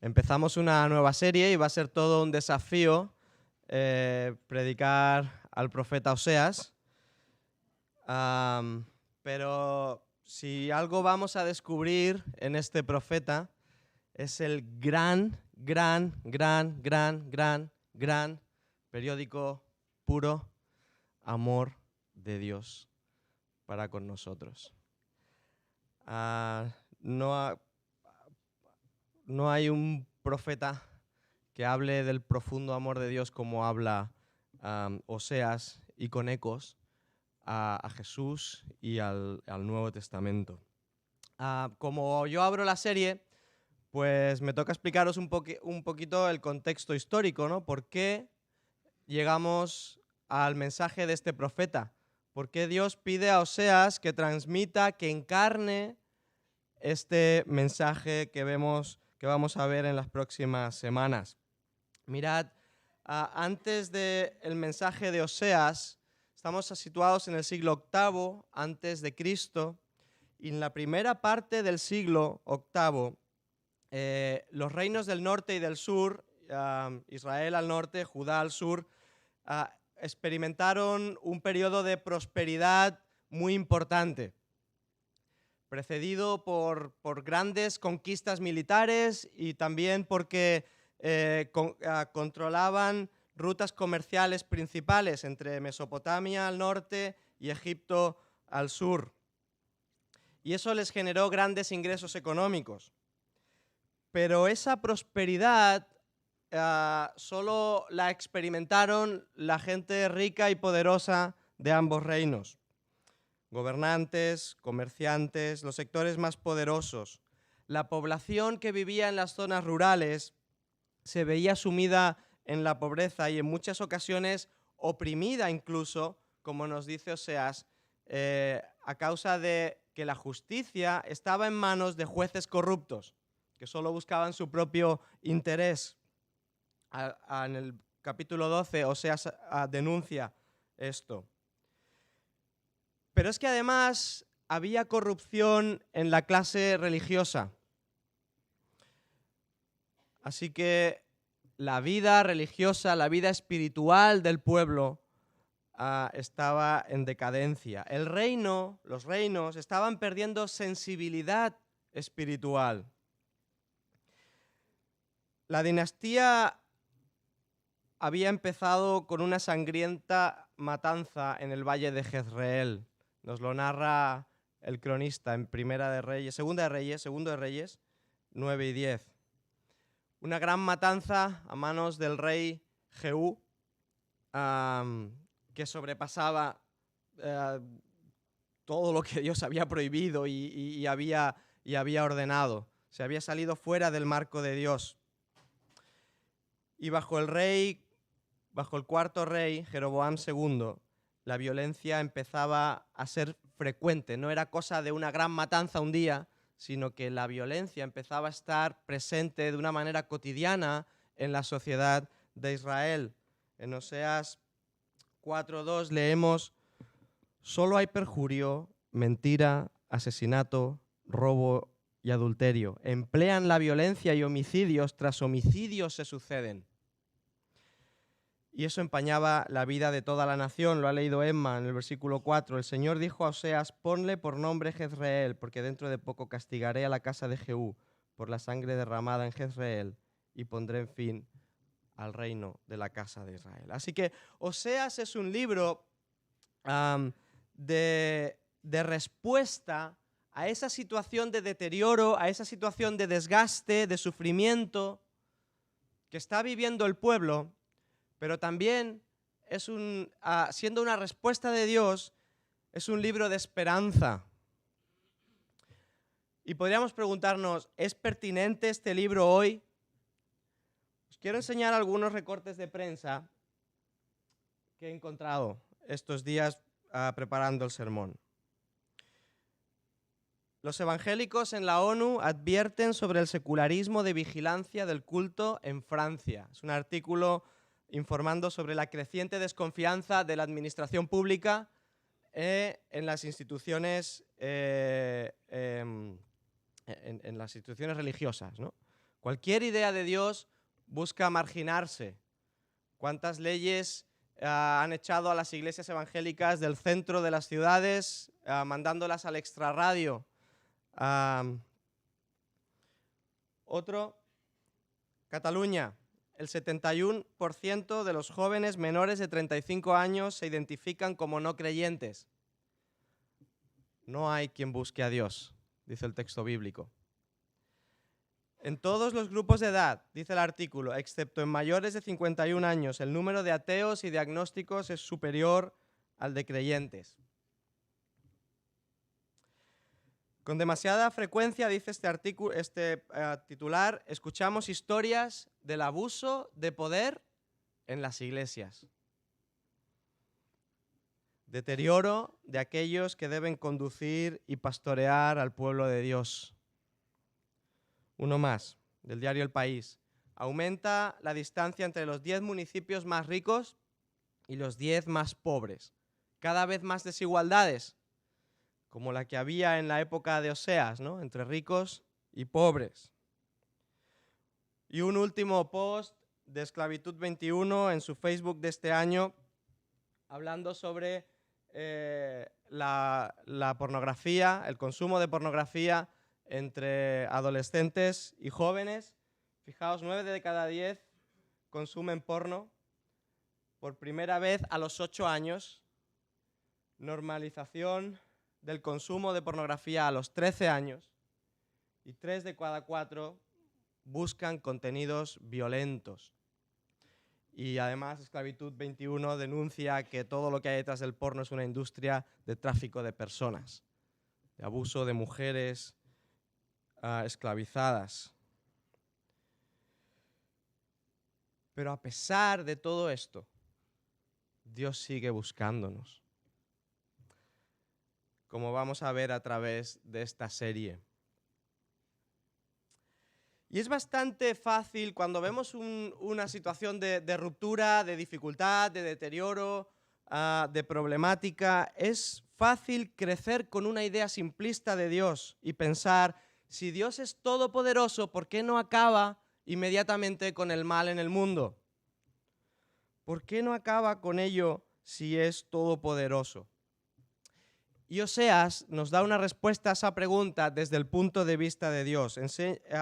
Empezamos una nueva serie y va a ser todo un desafío predicar al profeta Oseas. Pero si algo vamos a descubrir en este profeta es el gran periódico puro amor de Dios para con nosotros. No hay un profeta que hable del profundo amor de Dios como habla Oseas, y con ecos a Jesús y al Nuevo Testamento. Como yo abro la serie, pues me toca explicaros un poquito el contexto histórico, ¿no? ¿Por qué llegamos al mensaje de este profeta? ¿Por qué Dios pide a Oseas que transmita, que encarne este mensaje que vamos a ver en las próximas semanas? Mirad, antes del mensaje de Oseas, estamos situados en el siglo VIII antes de Cristo, y en la primera parte del siglo VIII, los reinos del norte y del sur, Israel al norte, Judá al sur, experimentaron un periodo de prosperidad muy importante, precedido por grandes conquistas militares y también porque controlaban rutas comerciales principales entre Mesopotamia al norte y Egipto al sur. Y eso les generó grandes ingresos económicos. Pero esa prosperidad solo la experimentaron la gente rica y poderosa de ambos reinos. Gobernantes, comerciantes, los sectores más poderosos. La población que vivía en las zonas rurales se veía sumida en la pobreza y en muchas ocasiones oprimida incluso, como nos dice Oseas, a causa de que la justicia estaba en manos de jueces corruptos, que solo buscaban su propio interés. En el capítulo 12, Oseas denuncia esto. Pero es que además había corrupción en la clase religiosa. Así que la vida religiosa, la vida espiritual del pueblo estaba en decadencia. El reino, los reinos, estaban perdiendo sensibilidad espiritual. La dinastía había empezado con una sangrienta matanza en el valle de Jezreel. Nos lo narra el cronista en Segundo de Reyes 9 y 10. Una gran matanza a manos del rey Jehú, que sobrepasaba todo lo que Dios había prohibido y había ordenado. Se había salido fuera del marco de Dios. Y bajo el cuarto rey, Jeroboam II, la violencia empezaba a ser frecuente. No era cosa de una gran matanza un día, sino que la violencia empezaba a estar presente de una manera cotidiana en la sociedad de Israel. En Oseas 4:2 leemos: solo hay perjurio, mentira, asesinato, robo y adulterio. Emplean la violencia y homicidios tras homicidios se suceden. Y eso empañaba la vida de toda la nación. Lo ha leído Emma en el versículo 4. El Señor dijo a Oseas: ponle por nombre Jezreel, porque dentro de poco castigaré a la casa de Jehú por la sangre derramada en Jezreel y pondré en fin al reino de la casa de Israel. Así que Oseas es un libro de respuesta a esa situación de deterioro, a esa situación de desgaste, de sufrimiento que está viviendo el pueblo. Pero también siendo una respuesta de Dios, es un libro de esperanza. Y podríamos preguntarnos, ¿es pertinente este libro hoy? Os quiero enseñar algunos recortes de prensa que he encontrado estos días preparando el sermón. Los evangélicos en la ONU advierten sobre el secularismo de vigilancia del culto en Francia. Es un artículo informando sobre la creciente desconfianza de la administración pública en las instituciones, en las instituciones religiosas, ¿no? Cualquier idea de Dios busca marginarse. ¿Cuántas leyes han echado a las iglesias evangélicas del centro de las ciudades, mandándolas al extrarradio? Otro, Cataluña. El 71% de los jóvenes menores de 35 años se identifican como no creyentes. No hay quien busque a Dios, dice el texto bíblico. En todos los grupos de edad, dice el artículo, excepto en mayores de 51 años, el número de ateos y de agnósticos es superior al de creyentes. Con demasiada frecuencia, dice este artículo, titular, escuchamos historias del abuso de poder en las iglesias. Deterioro de aquellos que deben conducir y pastorear al pueblo de Dios. Uno más, del diario El País. Aumenta la distancia entre los 10 municipios más ricos y los 10 más pobres. Cada vez más desigualdades, como la que había en la época de Oseas, ¿no? Entre ricos y pobres. Y un último post de Esclavitud 21 en su Facebook de este año, hablando sobre la pornografía, el consumo de pornografía entre adolescentes y jóvenes. Fijaos, 9 de cada 10 consumen porno. Por primera vez a los 8 años, normalización del consumo de pornografía a los 13 años, y 3 de cada 4 buscan contenidos violentos. Y además, Esclavitud 21 denuncia que todo lo que hay detrás del porno es una industria de tráfico de personas, de abuso de mujeres esclavizadas. Pero a pesar de todo esto, Dios sigue buscándonos, como vamos a ver a través de esta serie. Y es bastante fácil cuando vemos una situación de ruptura, de dificultad, de deterioro, de problemática, es fácil crecer con una idea simplista de Dios y pensar, si Dios es todopoderoso, ¿por qué no acaba inmediatamente con el mal en el mundo? ¿Por qué no acaba con ello si es todopoderoso? Y Oseas nos da una respuesta a esa pregunta desde el punto de vista de Dios.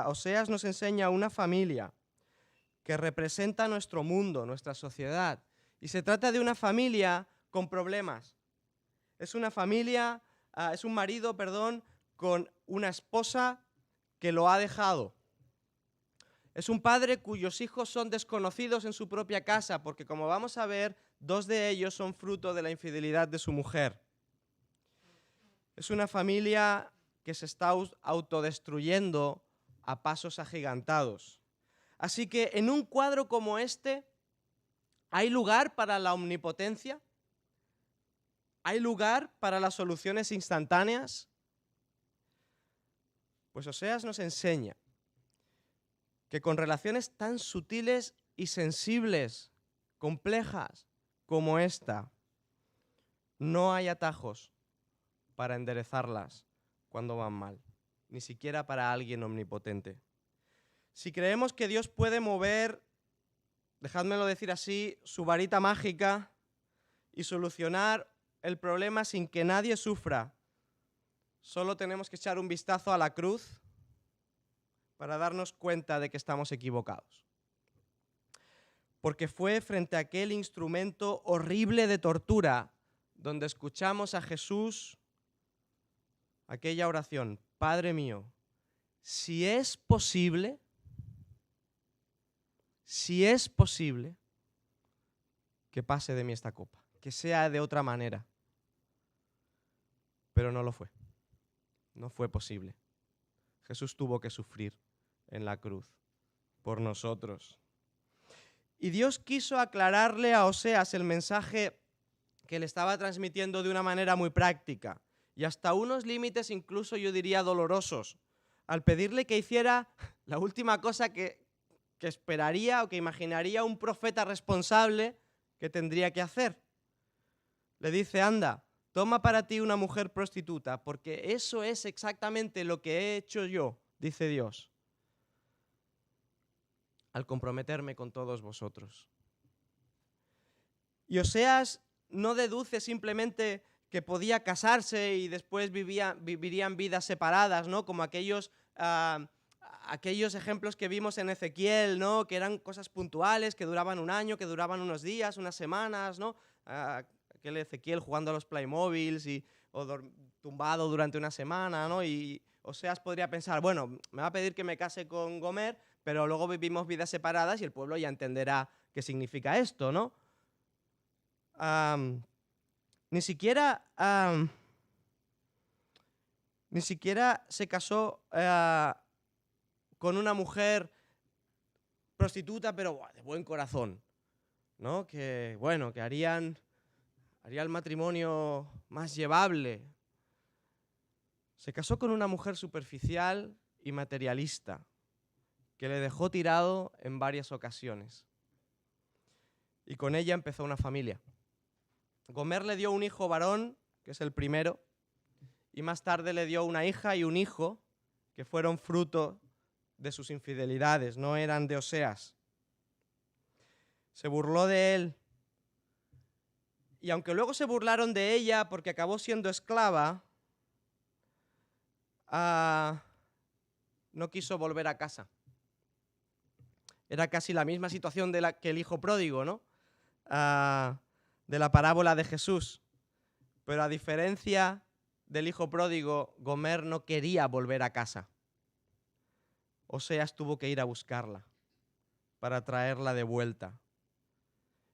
Oseas nos enseña una familia que representa nuestro mundo, nuestra sociedad. Y se trata de una familia con problemas. Es una familia, es un marido, con una esposa que lo ha dejado. Es un padre cuyos hijos son desconocidos en su propia casa, porque como vamos a ver, 2 de ellos son fruto de la infidelidad de su mujer. Es una familia que se está autodestruyendo a pasos agigantados. Así que en un cuadro como este, ¿hay lugar para la omnipotencia? ¿Hay lugar para las soluciones instantáneas? Pues Oseas nos enseña que con relaciones tan sutiles y sensibles, complejas como esta, no hay atajos para enderezarlas cuando van mal, ni siquiera para alguien omnipotente. Si creemos que Dios puede mover, dejádmelo decir así, su varita mágica y solucionar el problema sin que nadie sufra, solo tenemos que echar un vistazo a la cruz para darnos cuenta de que estamos equivocados. Porque fue frente a aquel instrumento horrible de tortura donde escuchamos a Jesús aquella oración: Padre mío, si es posible, que pase de mí esta copa, que sea de otra manera. Pero no lo fue. No fue posible. Jesús tuvo que sufrir en la cruz por nosotros. Y Dios quiso aclararle a Oseas el mensaje que le estaba transmitiendo de una manera muy práctica y hasta unos límites incluso yo diría dolorosos, al pedirle que hiciera la última cosa que esperaría o que imaginaría un profeta responsable que tendría que hacer. Le dice: anda, toma para ti una mujer prostituta, porque eso es exactamente lo que he hecho yo, dice Dios. al comprometerme con todos vosotros. Y Oseas no deduce simplemente que podía casarse y después vivirían vidas separadas, ¿no? Como aquellos ejemplos que vimos en Ezequiel, ¿no? Que eran cosas puntuales, que duraban un año, que duraban unos días, unas semanas, ¿no? Aquel Ezequiel jugando a los Playmobiles o tumbado durante una semana, ¿no? Y Oseas podría pensar, bueno, me va a pedir que me case con Gomer, pero luego vivimos vidas separadas y el pueblo ya entenderá qué significa esto, ¿no? Ni siquiera se casó con una mujer prostituta, pero de buen corazón, ¿no? Que, bueno, que haría el matrimonio más llevable. Se casó con una mujer superficial y materialista, que le dejó tirado en varias ocasiones. Y con ella empezó una familia. Gomer le dio un hijo varón, que es el primero, y más tarde le dio una hija y un hijo, que fueron fruto de sus infidelidades, no eran de Oseas. Se burló de él. Y aunque luego se burlaron de ella porque acabó siendo esclava, no quiso volver a casa. Era casi la misma situación que el hijo pródigo, ¿no? De la parábola de Jesús. Pero a diferencia del hijo pródigo, Gomer no quería volver a casa. Oseas tuvo que ir a buscarla para traerla de vuelta.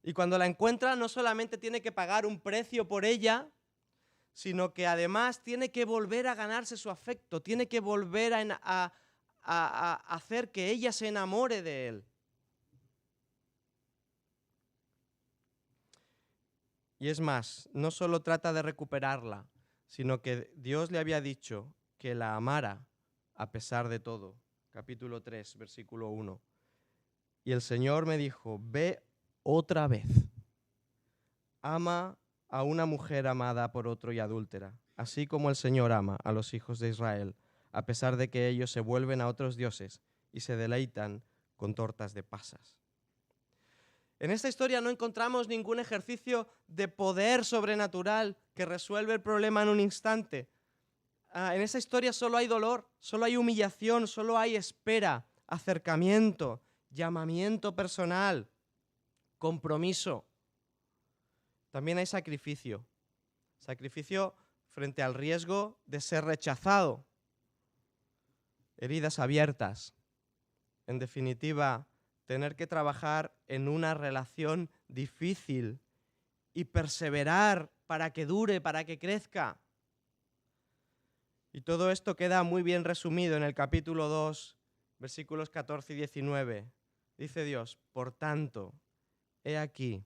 Y cuando la encuentra, no solamente tiene que pagar un precio por ella, sino que además tiene que volver a ganarse su afecto, tiene que volver a hacer que ella se enamore de él. Y es más, no solo trata de recuperarla, sino que Dios le había dicho que la amara a pesar de todo. Capítulo 3, versículo 1. Y el Señor me dijo, ve otra vez, ama a una mujer amada por otro y adúltera, así como el Señor ama a los hijos de Israel, a pesar de que ellos se vuelven a otros dioses y se deleitan con tortas de pasas. En esta historia no encontramos ningún ejercicio de poder sobrenatural que resuelve el problema en un instante. En esa historia solo hay dolor, solo hay humillación, solo hay espera, acercamiento, llamamiento personal, compromiso. También hay sacrificio. Sacrificio frente al riesgo de ser rechazado. Heridas abiertas. En definitiva, tener que trabajar en una relación difícil y perseverar para que dure, para que crezca. Y todo esto queda muy bien resumido en el capítulo 2, versículos 14 y 19. Dice Dios, por tanto, he aquí,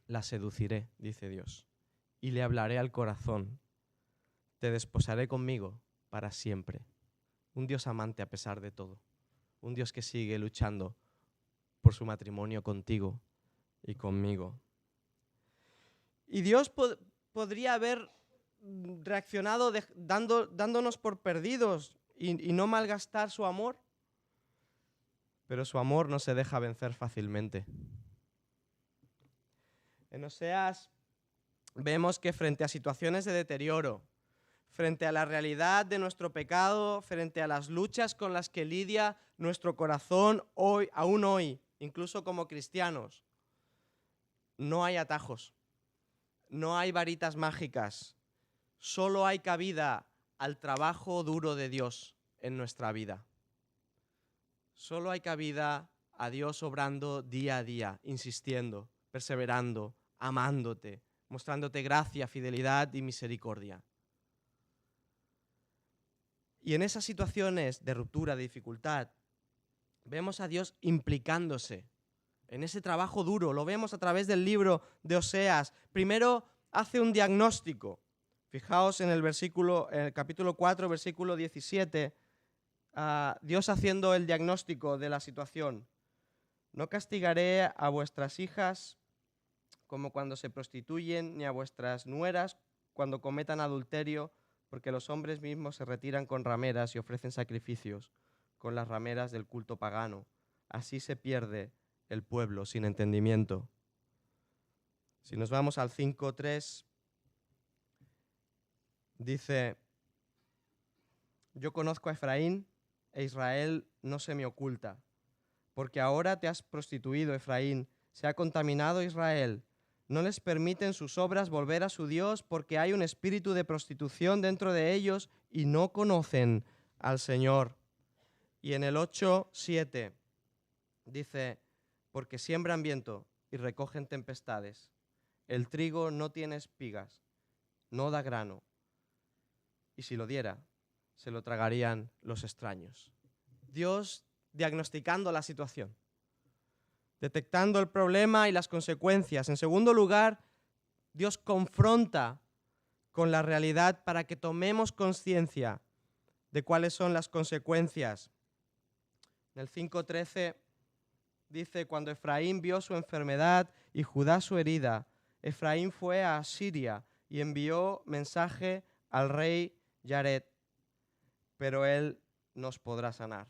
la seduciré, dice Dios, y le hablaré al corazón. Te desposaré conmigo para siempre. Un Dios amante a pesar de todo. Un Dios que sigue luchando por su matrimonio contigo y conmigo. Y Dios podría haber reaccionado dándonos por perdidos y no malgastar su amor, pero su amor no se deja vencer fácilmente. En Oseas vemos que frente a situaciones de deterioro, frente a la realidad de nuestro pecado, frente a las luchas con las que lidia nuestro corazón aún hoy, incluso como cristianos, no hay atajos, no hay varitas mágicas, solo hay cabida al trabajo duro de Dios en nuestra vida. Solo hay cabida a Dios obrando día a día, insistiendo, perseverando, amándote, mostrándote gracia, fidelidad y misericordia. Y en esas situaciones de ruptura, de dificultad, vemos a Dios implicándose en ese trabajo duro. Lo vemos a través del libro de Oseas. Primero hace un diagnóstico. Fijaos en el capítulo 4, versículo 17, Dios haciendo el diagnóstico de la situación. No castigaré a vuestras hijas como cuando se prostituyen, ni a vuestras nueras cuando cometan adulterio, porque los hombres mismos se retiran con rameras y ofrecen sacrificios con las rameras del culto pagano. Así se pierde el pueblo sin entendimiento. Si nos vamos al 5:3, dice: yo conozco a Efraín, e Israel no se me oculta. Porque ahora te has prostituido, Efraín, se ha contaminado Israel. No les permiten sus obras volver a su Dios, porque hay un espíritu de prostitución dentro de ellos y no conocen al Señor. Y en el 8:7 dice: porque siembran viento y recogen tempestades. El trigo no tiene espigas, no da grano, y si lo diera, se lo tragarían los extraños. Dios diagnosticando la situación, detectando el problema y las consecuencias. En segundo lugar, Dios confronta con la realidad para que tomemos conciencia de cuáles son las consecuencias. En el 5:13 dice: cuando Efraín vio su enfermedad y Judá su herida, Efraín fue a Asiria y envió mensaje al rey Yared, pero él no os podrá sanar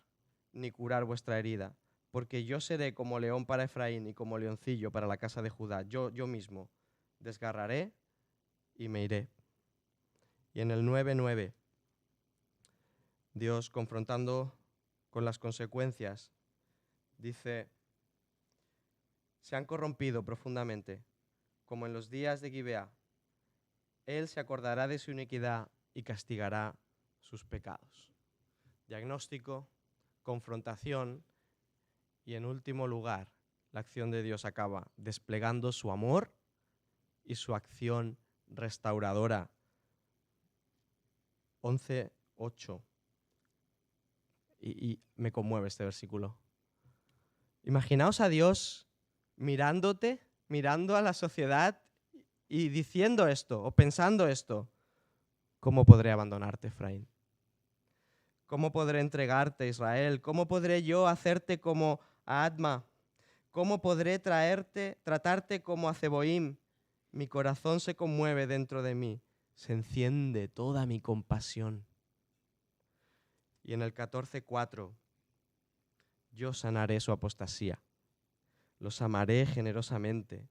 ni curar vuestra herida, porque yo seré como león para Efraín y como leoncillo para la casa de Judá. Yo mismo desgarraré y me iré. Y en el 9:9, Dios confrontando con las consecuencias, dice: se han corrompido profundamente, como en los días de Gibeá. Él se acordará de su iniquidad y castigará sus pecados. Diagnóstico, confrontación y, en último lugar, la acción de Dios acaba desplegando su amor y su acción restauradora. 11:8. Y me conmueve este versículo. Imaginaos a Dios mirándote, mirando a la sociedad y diciendo esto o pensando esto: ¿cómo podré abandonarte, Efraín? ¿Cómo podré entregarte, Israel? ¿Cómo podré yo hacerte como a Adma? ¿Cómo podré tratarte como a Zeboim? Mi corazón se conmueve dentro de mí, se enciende toda mi compasión. Y en el 14:4, yo sanaré su apostasía, los amaré generosamente,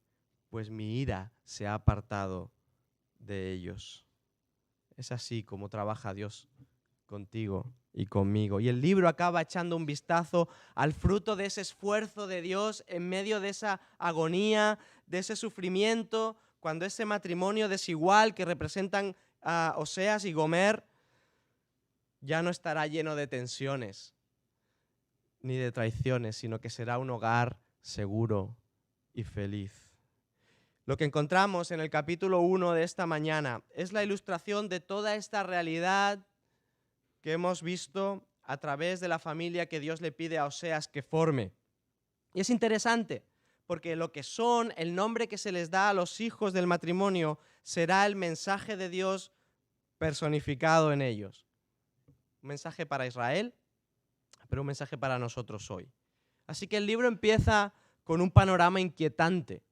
pues mi ira se ha apartado de ellos. Es así como trabaja Dios contigo y conmigo. Y el libro acaba echando un vistazo al fruto de ese esfuerzo de Dios en medio de esa agonía, de ese sufrimiento, cuando ese matrimonio desigual que representan a Oseas y Gomer ya no estará lleno de tensiones ni de traiciones, sino que será un hogar seguro y feliz. Lo que encontramos en el capítulo 1 de esta mañana es la ilustración de toda esta realidad que hemos visto a través de la familia que Dios le pide a Oseas que forme. Y es interesante, porque lo que son, el nombre que se les da a los hijos del matrimonio, será el mensaje de Dios personificado en ellos. Un mensaje para Israel, pero un mensaje para nosotros hoy. Así que el libro empieza con un panorama inquietante,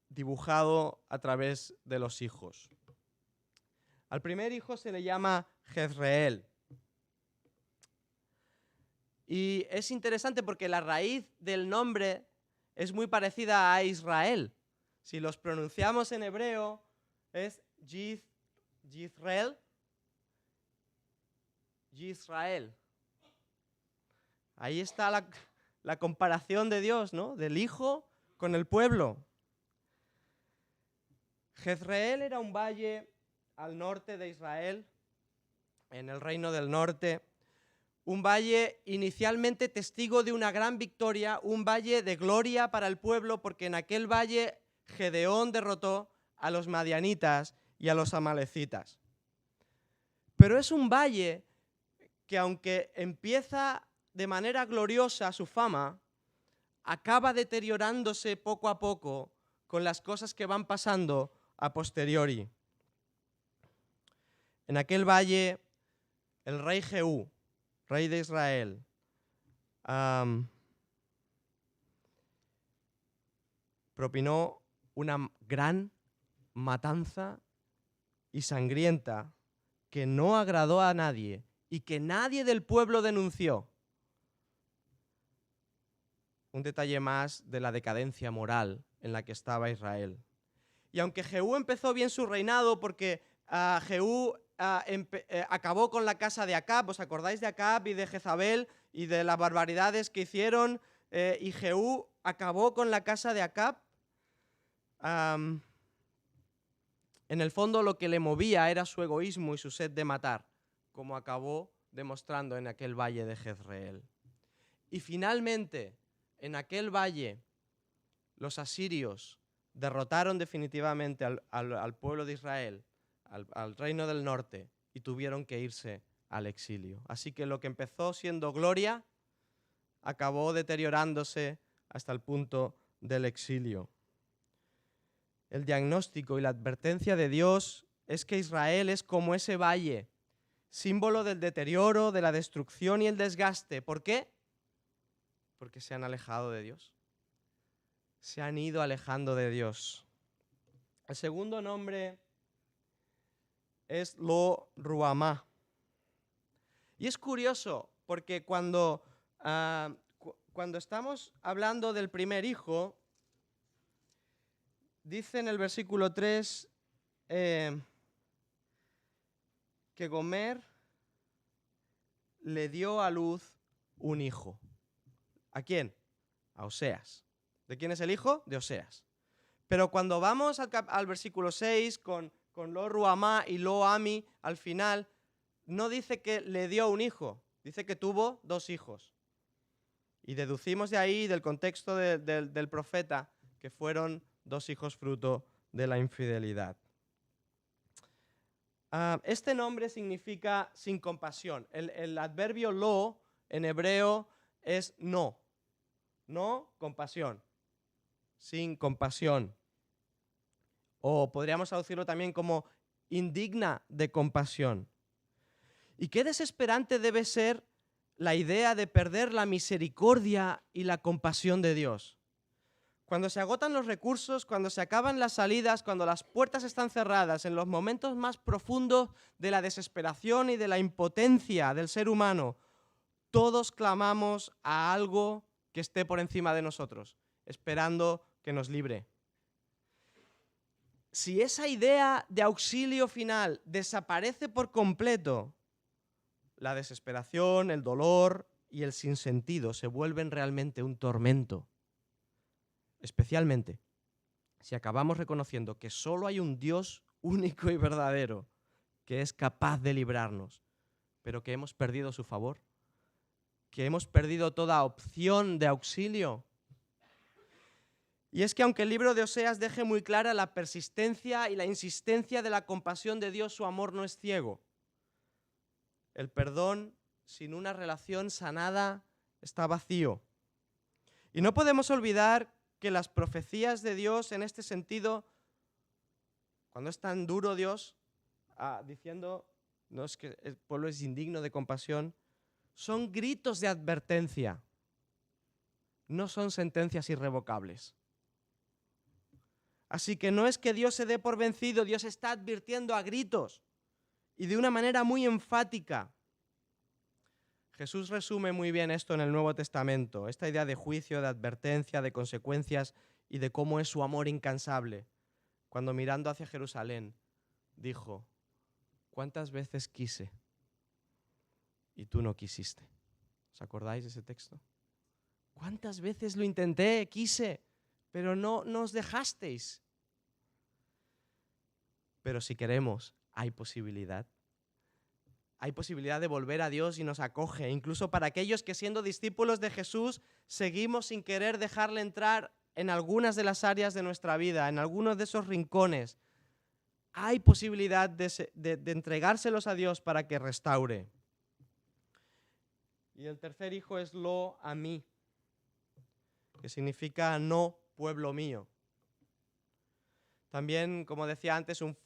dibujado a través de los hijos. Al primer hijo se le llama Jezreel. Y es interesante porque la raíz del nombre es muy parecida a Israel. Si los pronunciamos en hebreo, es Yisrael. Yisrael. Ahí está la comparación de Dios, ¿no? Del hijo con el pueblo. Jezreel era un valle al norte de Israel, en el reino del norte. Un valle inicialmente testigo de una gran victoria, un valle de gloria para el pueblo, porque en aquel valle Gedeón derrotó a los madianitas y a los amalecitas. Pero es un valle que, aunque empieza de manera gloriosa su fama, acaba deteriorándose poco a poco con las cosas que van pasando a posteriori. En aquel valle, el rey Jehú, rey de Israel, propinó una gran matanza y sangrienta que no agradó a nadie y que nadie del pueblo denunció. un detalle más de la decadencia moral en la que estaba Israel. Y aunque Jehú empezó bien su reinado, porque Jehú acabó con la casa de Acab, ¿os acordáis de Acab y de Jezabel y de las barbaridades que hicieron? Y Jehú acabó con la casa de Acab. En el fondo lo que le movía era su egoísmo y su sed de matar, como acabó demostrando en aquel valle de Jezreel. Y finalmente, en aquel valle, los asirios derrotaron definitivamente al pueblo de Israel, al reino del norte, y tuvieron que irse al exilio. Así que lo que empezó siendo gloria acabó deteriorándose hasta el punto del exilio. El diagnóstico y la advertencia de Dios es que Israel es como ese valle, símbolo del deterioro, de la destrucción y el desgaste. ¿Por qué? Porque se han alejado de Dios. Se han ido alejando de Dios. El segundo nombre es Lo Ruhamá. Y es curioso porque cuando estamos hablando del primer hijo, dice en el versículo 3 que Gomer le dio a luz un hijo. ¿A quién? A Oseas. ¿De quién es el hijo? De Oseas. Pero cuando vamos al versículo 6 con Lo Ruhamá y Lo Ami, al final, no dice que le dio un hijo, dice que tuvo 2 hijos. Y deducimos de ahí, del contexto del profeta, que fueron 2 hijos fruto de la infidelidad. Este nombre significa sin compasión. El adverbio lo en hebreo es no compasión, sin compasión. O podríamos traducirlo también como indigna de compasión. Y qué desesperante debe ser la idea de perder la misericordia y la compasión de Dios. Cuando se agotan los recursos, cuando se acaban las salidas, cuando las puertas están cerradas, en los momentos más profundos de la desesperación y de la impotencia del ser humano, todos clamamos a algo que esté por encima de nosotros, esperando que nos libre. Si esa idea de auxilio final desaparece por completo, la desesperación, el dolor y el sinsentido se vuelven realmente un tormento. Especialmente si acabamos reconociendo que solo hay un Dios único y verdadero que es capaz de librarnos, pero que hemos perdido su favor, que hemos perdido toda opción de auxilio. Y es que aunque el libro de Oseas deje muy clara la persistencia y la insistencia de la compasión de Dios, su amor no es ciego. El perdón sin una relación sanada está vacío. Y no podemos olvidar que las profecías de Dios en este sentido, cuando es tan duro Dios, diciendo no es que el pueblo es indigno de compasión, son gritos de advertencia, no son sentencias irrevocables. Así que no es que Dios se dé por vencido, Dios está advirtiendo a gritos y de una manera muy enfática. Jesús resume muy bien esto en el Nuevo Testamento, esta idea de juicio, de advertencia, de consecuencias y de cómo es su amor incansable. Cuando mirando hacia Jerusalén, dijo, ¿cuántas veces quise y tú no quisiste? ¿Os acordáis de ese texto? ¿Cuántas veces lo intenté, quise, pero no nos dejasteis? Pero si queremos, hay posibilidad. Hay posibilidad de volver a Dios y nos acoge, incluso para aquellos que siendo discípulos de Jesús seguimos sin querer dejarle entrar en algunas de las áreas de nuestra vida, en algunos de esos rincones. Hay posibilidad de entregárselos a Dios para que restaure. Y el tercer hijo es Lo Amí, que significa no pueblo mío. También, como decía antes, un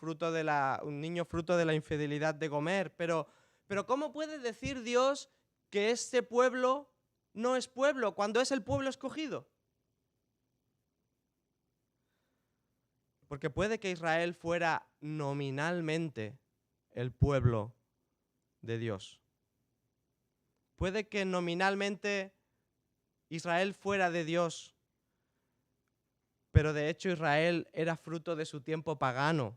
niño fruto de la infidelidad de Gomer. Pero ¿cómo puede decir Dios que este pueblo no es pueblo cuando es el pueblo escogido? Porque puede que Israel fuera nominalmente el pueblo de Dios. Puede que nominalmente Israel fuera de Dios, pero de hecho Israel era fruto de su tiempo pagano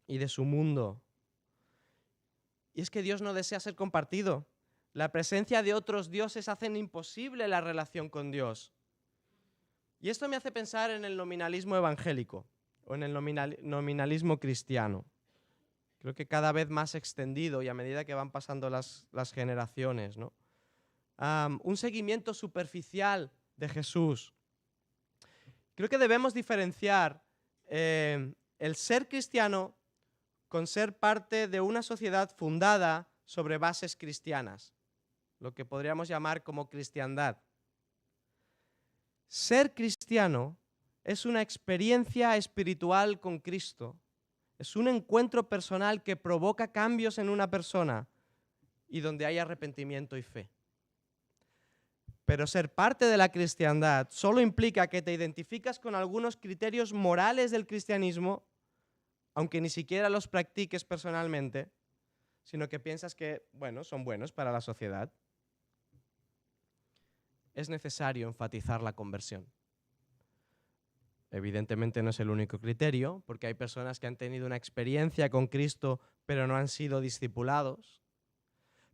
y de su mundo. Y es que Dios no desea ser compartido. La presencia de otros dioses hace imposible la relación con Dios. Y esto me hace pensar en el nominalismo evangélico o en el nominalismo cristiano. Creo que cada vez más extendido y a medida que van pasando las generaciones, ¿no? Un seguimiento superficial de Jesús. Creo que debemos diferenciar el ser cristiano con ser parte de una sociedad fundada sobre bases cristianas, lo que podríamos llamar como cristiandad. Ser cristiano es una experiencia espiritual con Cristo. Es un encuentro personal que provoca cambios en una persona y donde hay arrepentimiento y fe. Pero ser parte de la cristiandad solo implica que te identificas con algunos criterios morales del cristianismo, aunque ni siquiera los practiques personalmente, sino que piensas que, bueno, son buenos para la sociedad. Es necesario enfatizar la conversión. Evidentemente no es el único criterio, porque hay personas que han tenido una experiencia con Cristo, pero no han sido discipulados.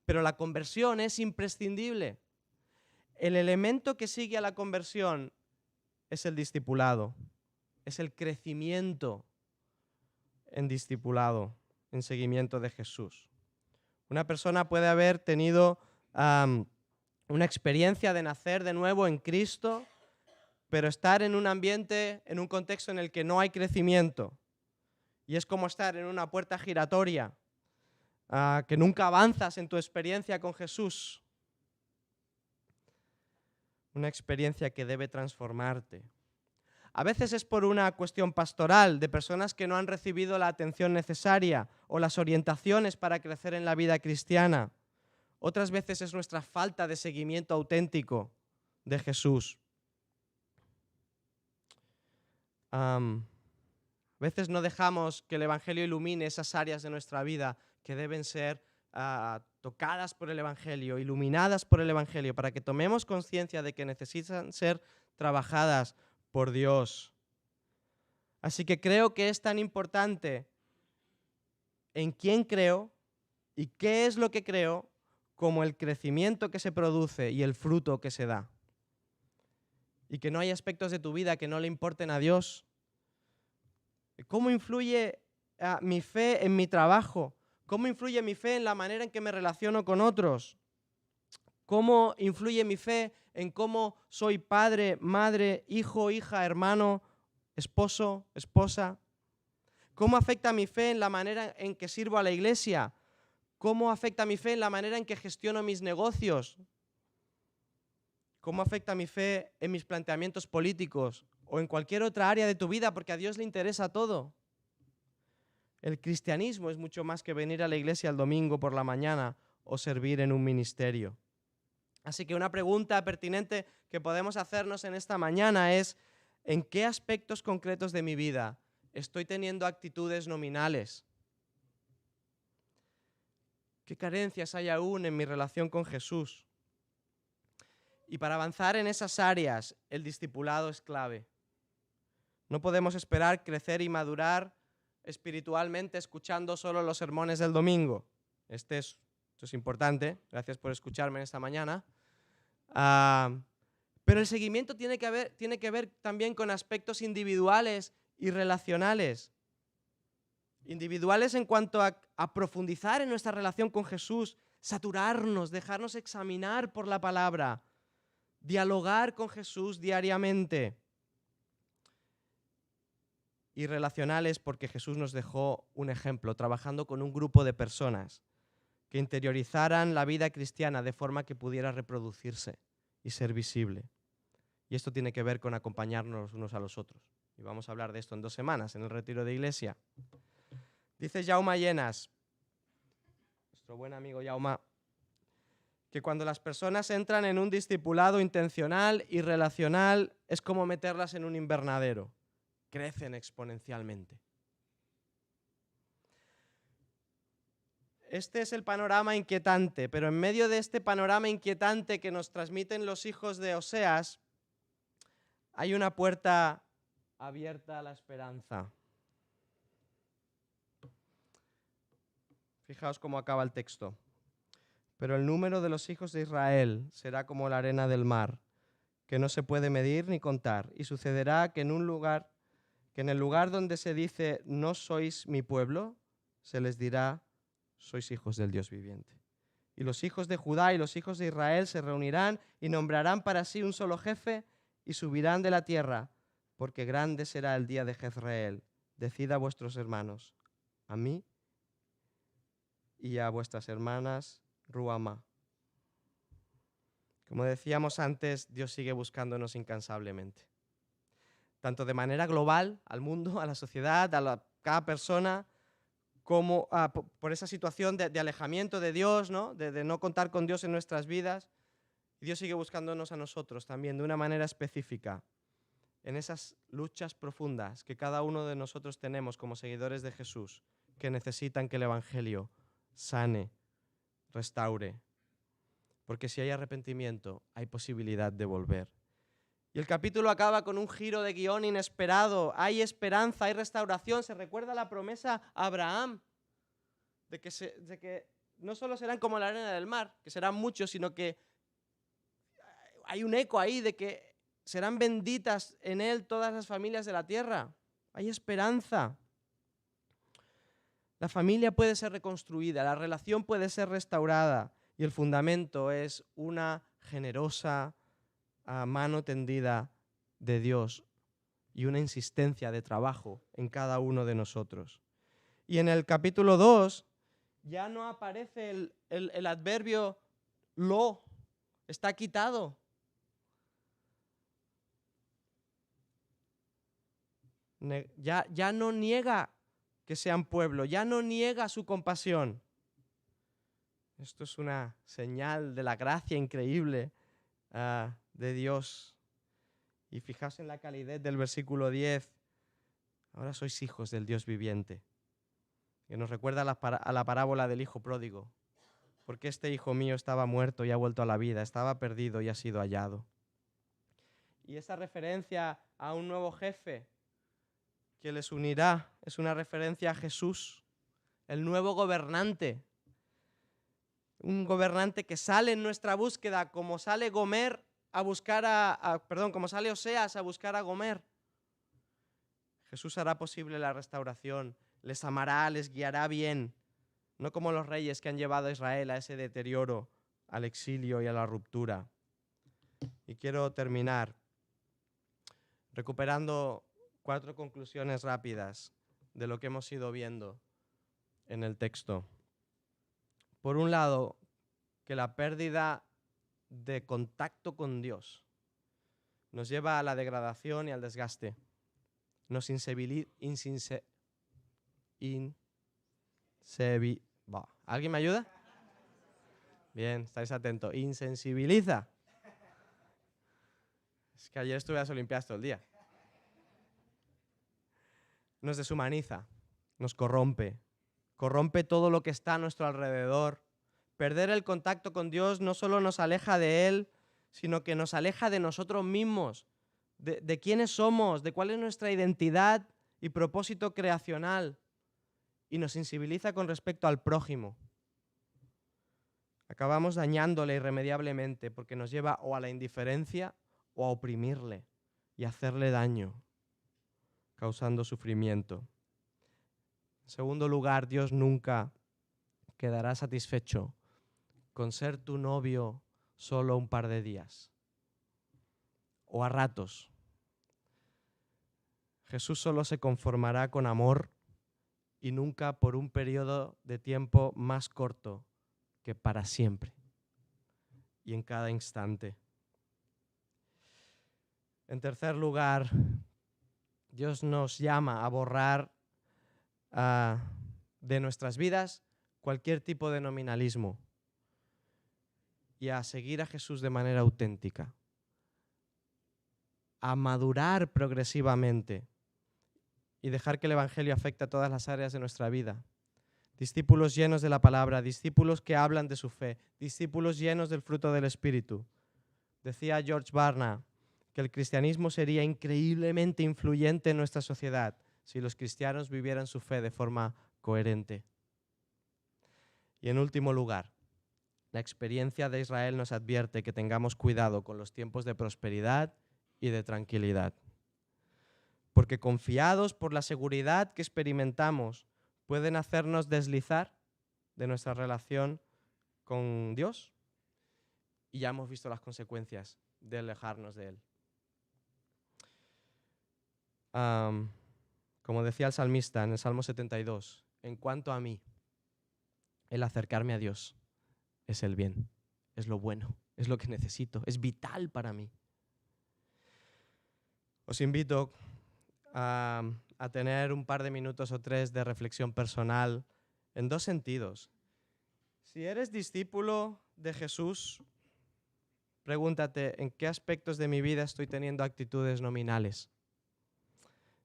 Pero la conversión es imprescindible. El elemento que sigue a la conversión es el discipulado, es el crecimiento en discipulado, en seguimiento de Jesús. Una persona puede haber tenido una experiencia de nacer de nuevo en Cristo, pero estar en un ambiente, en un contexto en el que no hay crecimiento. Y es como estar en una puerta giratoria, que nunca avanzas en tu experiencia con Jesús. Una experiencia que debe transformarte. A veces es por una cuestión pastoral, de personas que no han recibido la atención necesaria o las orientaciones para crecer en la vida cristiana. Otras veces es nuestra falta de seguimiento auténtico de Jesús. A veces no dejamos que el Evangelio ilumine esas áreas de nuestra vida que deben ser tocadas por el Evangelio, iluminadas por el Evangelio, para que tomemos conciencia de que necesitan ser trabajadas por Dios. Así que creo que es tan importante en quién creo y qué es lo que creo, como el crecimiento que se produce y el fruto que se da. Y que no hay aspectos de tu vida que no le importen a Dios. ¿Cómo influye mi fe en mi trabajo? ¿Cómo influye mi fe en la manera en que me relaciono con otros? ¿Cómo influye mi fe en cómo soy padre, madre, hijo, hija, hermano, esposo, esposa? ¿Cómo afecta mi fe en la manera en que sirvo a la iglesia? ¿Cómo afecta mi fe en la manera en que gestiono mis negocios? ¿Cómo afecta mi fe en mis planteamientos políticos o en cualquier otra área de tu vida? Porque a Dios le interesa todo. El cristianismo es mucho más que venir a la iglesia el domingo por la mañana o servir en un ministerio. Así que una pregunta pertinente que podemos hacernos en esta mañana es: ¿en qué aspectos concretos de mi vida estoy teniendo actitudes nominales? ¿Qué carencias hay aún en mi relación con Jesús? Y para avanzar en esas áreas, el discipulado es clave. No podemos esperar crecer y madurar espiritualmente escuchando solo los sermones del domingo. Esto es importante. Gracias por escucharme esta mañana. Pero el seguimiento tiene que ver también con aspectos individuales y relacionales. Individuales en cuanto a profundizar en nuestra relación con Jesús, saturarnos, dejarnos examinar por la palabra, dialogar con Jesús diariamente. Y relacionales porque Jesús nos dejó un ejemplo, trabajando con un grupo de personas que interiorizaran la vida cristiana de forma que pudiera reproducirse y ser visible. Y esto tiene que ver con acompañarnos unos a los otros. Y vamos a hablar de esto en 2 semanas, en el retiro de iglesia. Dice Jaume Llenas, nuestro buen amigo Jaume, que cuando las personas entran en un discipulado intencional y relacional es como meterlas en un invernadero. Crecen exponencialmente. Este es el panorama inquietante, pero en medio de este panorama inquietante que nos transmiten los hijos de Oseas, hay una puerta abierta a la esperanza. Fijaos cómo acaba el texto. Pero el número de los hijos de Israel será como la arena del mar, que no se puede medir ni contar. Y sucederá que en el lugar donde se dice no sois mi pueblo, se les dirá sois hijos del Dios viviente. Y los hijos de Judá y los hijos de Israel se reunirán y nombrarán para sí un solo jefe y subirán de la tierra, porque grande será el día de Jezreel. Decid a vuestros hermanos, a mí y a vuestras hermanas Ruama. Como decíamos antes, Dios sigue buscándonos incansablemente. Tanto de manera global, al mundo, a la sociedad, cada persona, como por esa situación de alejamiento de Dios, ¿no? De no contar con Dios en nuestras vidas. Y Dios sigue buscándonos a nosotros también de una manera específica, en esas luchas profundas que cada uno de nosotros tenemos como seguidores de Jesús, que necesitan que el Evangelio sane, restaure. Porque si hay arrepentimiento, hay posibilidad de volver. Y el capítulo acaba con un giro de guión inesperado. Hay esperanza, hay restauración. Se recuerda la promesa a Abraham de que no solo serán como la arena del mar, que serán muchos, sino que hay un eco ahí de que serán benditas en él todas las familias de la tierra. Hay esperanza. La familia puede ser reconstruida, la relación puede ser restaurada y el fundamento es una generosa mano tendida de Dios y una insistencia de trabajo en cada uno de nosotros. Y en el capítulo 2 ya no aparece el adverbio lo, está quitado. Ya no niega que sean pueblo, ya no niega su compasión. Esto es una señal de la gracia increíble de Dios. Y fijaos en la calidez del versículo 10. Ahora sois hijos del Dios viviente. Que nos recuerda a la parábola del hijo pródigo. Porque este hijo mío estaba muerto y ha vuelto a la vida, estaba perdido y ha sido hallado. Y esa referencia a un nuevo jefe que les unirá es una referencia a Jesús, el nuevo gobernante. Un gobernante que sale en nuestra búsqueda, como sale Gomer a buscar como sale Oseas a buscar a Gomer. Jesús hará posible la restauración, les amará, les guiará bien, no como los reyes que han llevado a Israel a ese deterioro, al exilio y a la ruptura. Y quiero terminar recuperando 4 conclusiones rápidas de lo que hemos ido viendo en el texto. Por un lado, que la pérdida de contacto con Dios nos lleva a la degradación y al desgaste. Nos ¿Alguien me ayuda? Bien, estáis atentos. Insensibiliza. Es que ayer estuve a las Olimpiadas todo el día. Nos deshumaniza, nos corrompe todo lo que está a nuestro alrededor. Perder el contacto con Dios no solo nos aleja de Él, sino que nos aleja de nosotros mismos, de quiénes somos, de cuál es nuestra identidad y propósito creacional, y nos sensibiliza con respecto al prójimo. Acabamos dañándole irremediablemente porque nos lleva o a la indiferencia o a oprimirle y hacerle daño, causando sufrimiento. En segundo lugar, Dios nunca quedará satisfecho con ser tu novio solo un par de días o a ratos. Jesús solo se conformará con amor y nunca por un periodo de tiempo más corto que para siempre y en cada instante. En tercer lugar, Dios nos llama a borrar de nuestras vidas cualquier tipo de nominalismo y a seguir a Jesús de manera auténtica, a madurar progresivamente y dejar que el Evangelio afecte a todas las áreas de nuestra vida. discípulos llenos de la palabra, discípulos que hablan de su fe, discípulos llenos del fruto del Espíritu. Decía George Barna que el cristianismo sería increíblemente influyente en nuestra sociedad si los cristianos vivieran su fe de forma coherente. Y en último lugar, la experiencia de Israel nos advierte que tengamos cuidado con los tiempos de prosperidad y de tranquilidad. Porque confiados por la seguridad que experimentamos, pueden hacernos deslizar de nuestra relación con Dios. Y ya hemos visto las consecuencias de alejarnos de Él. Como decía el salmista en el Salmo 72, en cuanto a mí, el acercarme a Dios es el bien, es lo bueno, es lo que necesito, es vital para mí. Os invito a tener un par de minutos o 3 de reflexión personal en 2 sentidos. Si eres discípulo de Jesús, pregúntate en qué aspectos de mi vida estoy teniendo actitudes nominales.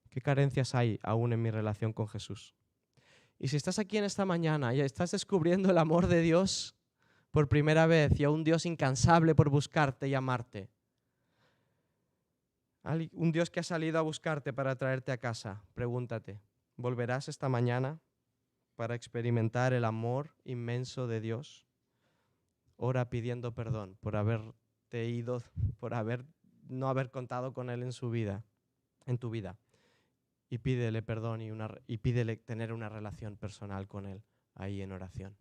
¿Qué carencias hay aún en mi relación con Jesús? Y si estás aquí en esta mañana y estás descubriendo el amor de Dios por primera vez y a un Dios incansable por buscarte y amarte, un Dios que ha salido a buscarte para traerte a casa, pregúntate, ¿volverás esta mañana para experimentar el amor inmenso de Dios? Ora pidiendo perdón por haberte ido, por no haber contado con Él en tu vida. Y pídele perdón y pídele tener una relación personal con Él ahí en oración.